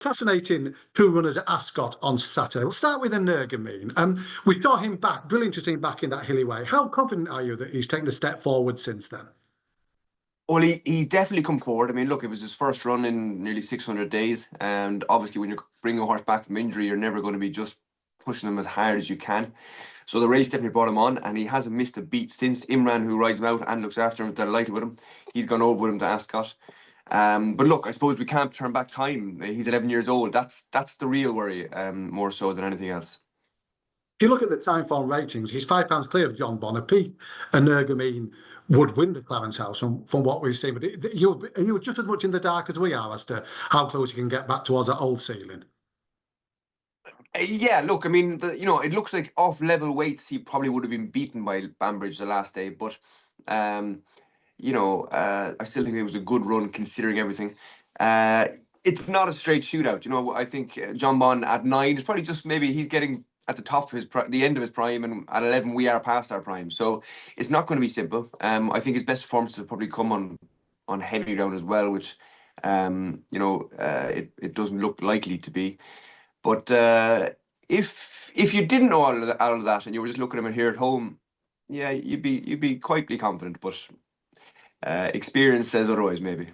Fascinating two runners at Ascot on Saturday. We'll start with Energumene. We saw him back, brilliant to see him back in that hilly way. How confident are you that he's taken a step forward since then? Well, he's definitely come forward. I mean, look, it was his first run in nearly 600 days. And obviously, when you're bringing a horse back from injury, you're never going to be just pushing him as hard as you can. So the race definitely brought him on, and he hasn't missed a beat since. Imran, who rides him out and looks after him, delighted with him. He's gone over with him to Ascot. But look, I suppose we can't turn back time. He's 11 years old. That's the real worry, more so than anything else. If you look at the time form ratings, he's £5 clear of John Bonner. Pete Energumene would win the Clarence House from what we've seen. But you're just as much in the dark as we are as to how close you can get back towards that old ceiling. Yeah, look, I mean, it looks like off level weights he probably would have been beaten by Banbridge the last day, but I still think it was a good run considering everything. It's not a straight shootout. I think John Bon at 9 is probably just maybe he's getting at the top of the end of his prime, and at 11 we are past our prime. So it's not going to be simple. I think his best performances will probably come on heavy ground as well, which it doesn't look likely to be. But if you didn't know all of that and you were just looking at him here at home, yeah, you'd be quietly confident. But experience says otherwise, maybe.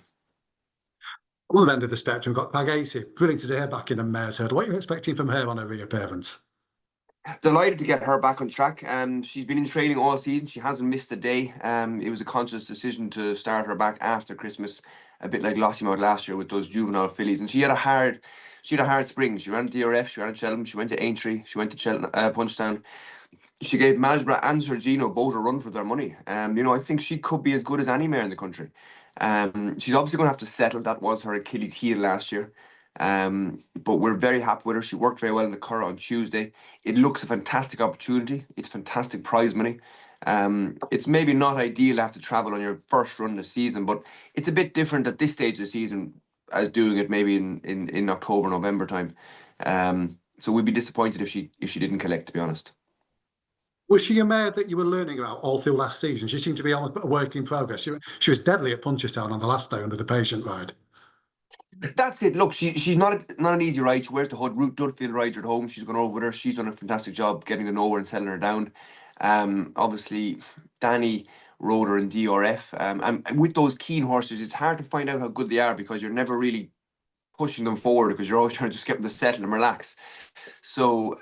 One end of the spectrum got Kargese. Brilliant to see her back in the mare's hurdle. What are you expecting from her on her reappearance? Delighted to get her back on track. She's been in training all season. She hasn't missed a day. It was a conscious decision to start her back after Christmas, a bit like Lossiemouth last year with those juvenile fillies. And she had a hard spring. She ran at DRF, she ran at Cheltenham, she went to Aintree, she went to Punchestown. She gave Masbra and Sergino both a run for their money. I think she could be as good as any mare in the country. She's obviously going to have to settle. That was her Achilles heel last year. But we're very happy with her. She worked very well in the Curragh on Tuesday. It looks a fantastic opportunity. It's fantastic prize money. It's maybe not ideal to have to travel on your first run of the season, but it's a bit different at this stage of the season as doing it maybe in October, November time. So we'd be disappointed if she didn't collect, to be honest. Was she a mare that you were learning about all through last season? She seemed to be almost a work in progress. She was deadly at Punchestown on the last day under the patient ride. That's it. Look, she's not an easy ride. She wears the hood. Ruth Dudfield rides her at home. She's gone over with her. She's done a fantastic job getting to know her and settling her down. Obviously, Danny rode her in DRF. And with those keen horses, it's hard to find out how good they are because you're never really pushing them forward because you're always trying to just get them to settle and relax. So,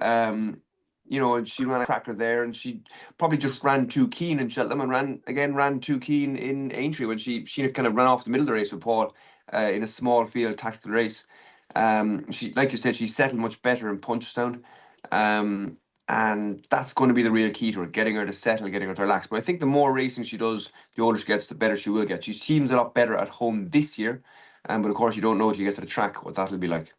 she ran a cracker there, and she probably just ran too keen in Cheltenham and ran too keen in Aintree when she kind of ran off the middle of the race with Paul in a small field tactical race. She, like you said, she settled much better in Punchestown. And that's going to be the real key to her, getting her to settle, getting her to relax. But I think the more racing she does, the older she gets, the better she will get. She seems a lot better at home this year. But of course, you don't know until you get to the track what that'll be like.